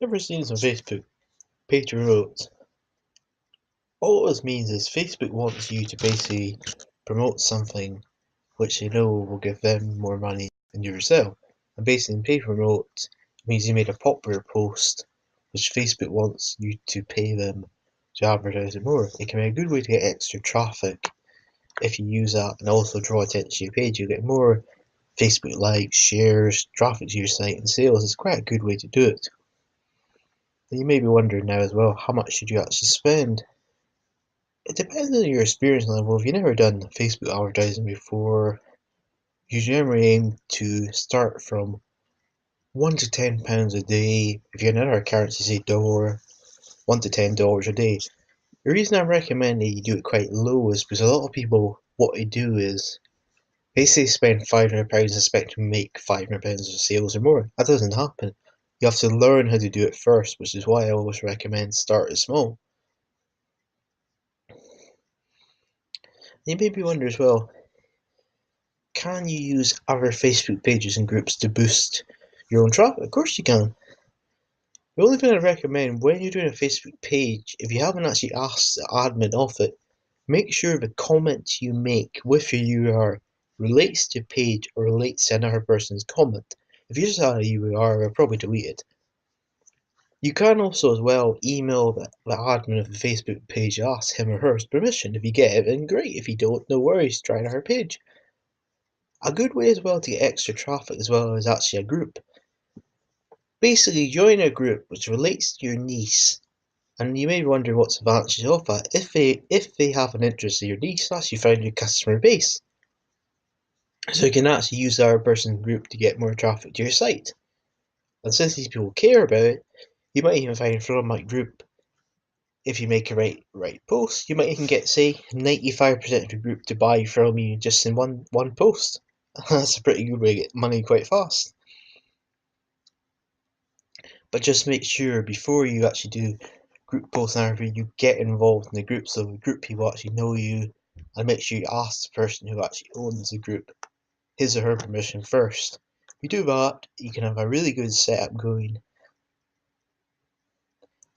Ever seen on Facebook pay to promote? All this means is Facebook wants you to basically promote something which they know will give them more money than you yourself. And basically, pay to promote means you made a popular post which Facebook wants you to pay them to advertise it more. It can be a good way to get extra traffic if you use that and also draw attention to your page. You get more Facebook likes, shares, traffic to your site, and sales. It's quite a good way to do it. And you may be wondering now as well, how much should you actually spend? It depends on your experience level. If you've never done Facebook advertising before, you generally aim to start from £1 to £10 a day. If you're in another currency, say dollar, $1 to $10 a day. The reason I recommend that you do it quite low is because a lot of people, what they do is they say spend £500 and expect to make £500 of sales or more. That doesn't happen. You have to learn how to do it first, which is why I always recommend start small. You may be wondering as well, can you use other Facebook pages and groups to boost your own traffic? Of course you can. The only thing I recommend when you're doing a Facebook page, if you haven't actually asked the admin of it, make sure the comments you make with your URL relates to page or relates to another person's comment. If you just add a URL, I'll probably delete it. You can also as well email the admin of the Facebook page, ask him or her permission. If you get it, then great. If you don't, no worries, try another page. A good way as well to get extra traffic as well is actually a group. Basically, join a group which relates to your niche, and you may be wondering what's the advantages of that. If they have an interest in your niche, that's you find your customer base. So you can actually use our person group to get more traffic to your site. And since these people care about it, you might even find from that group, if you make a right post, you might even get, say, 95% of the group to buy from you just in one post. That's a pretty good way to get money quite fast. But just make sure before you actually do group posts and everything, you get involved in the group so the group people actually know you, and make sure you ask the person who actually owns the group his or her permission first. If you do that, you can have a really good setup going.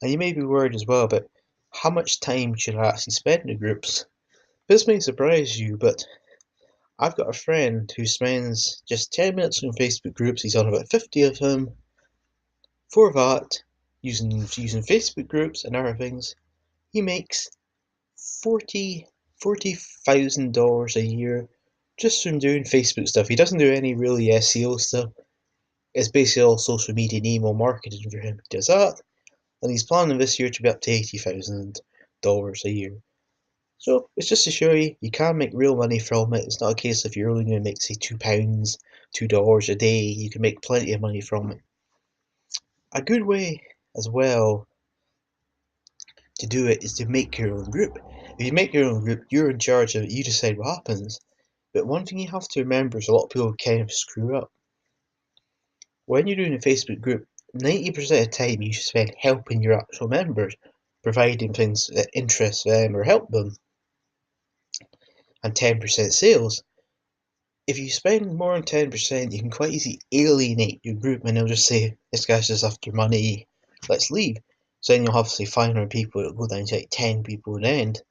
And you may be worried as well about how much time should I actually spend in the groups. This may surprise you, but I've got a friend who spends just 10 minutes on Facebook groups. He's on about 50 of them. For that, using Facebook groups and other things, he makes $40,000 a year just from doing Facebook stuff. He doesn't do any really SEO stuff. It's basically all social media and email marketing for him. He does that, and he's planning this year to be up to $80,000 a year. So it's just to show you can make real money from it. It's not a case if you're only going to make, say, £2, $2 a day. You can make plenty of money from it. A good way as well to do it is to make your own group. If you make your own group, you're in charge of it. You decide what happens. But one thing you have to remember is a lot of people kind of screw up. When you're doing a Facebook group, 90% of the time you should spend helping your actual members, providing things that interest them or help them, and 10% sales. If you spend more than 10%, you can quite easily alienate your group and they'll just say, this guy's just after money, let's leave. So then you'll have, say, 500 people, it'll go down to like 10 people in the end.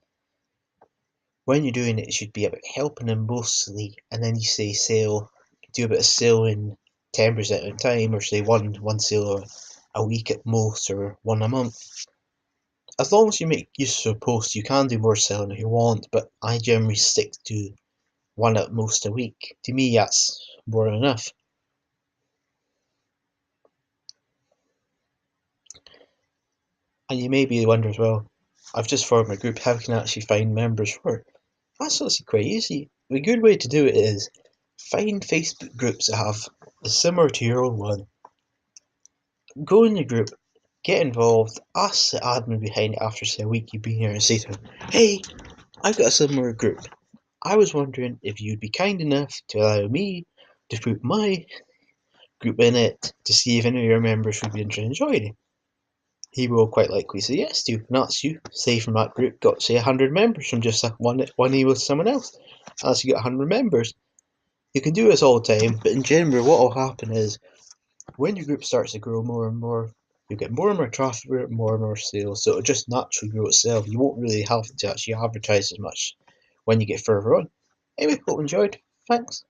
When you're doing it, it should be about helping them mostly, and then you say sale, do a bit of selling 10% of the time, or say one sale a week at most, or one a month. As long as you make use of posts, you can do more selling if you want, but I generally stick to one at most a week. To me, that's more than enough. And you may be wondering as well, I've just formed a group, how can I actually find members for it? That's actually quite easy. The good way to do it is find Facebook groups that have similar to your own one. Go in the group, get involved, ask the admin behind it after, say, a week you've been here, and say to them, hey, I've got a similar group. I was wondering if you'd be kind enough to allow me to put my group in it to see if any of your members would be interested in joining. He will quite likely say yes to you, and that's you. Say from that group got, say, 100 members from just one with someone else. As you get 100 members. You can do this all the time, but in general what will happen is when your group starts to grow more and more, You'll get more and more traffic, more and more sales, so it'll just naturally grow itself. You won't really have to actually advertise as much when you get further on. Anyway, hope you enjoyed. Thanks.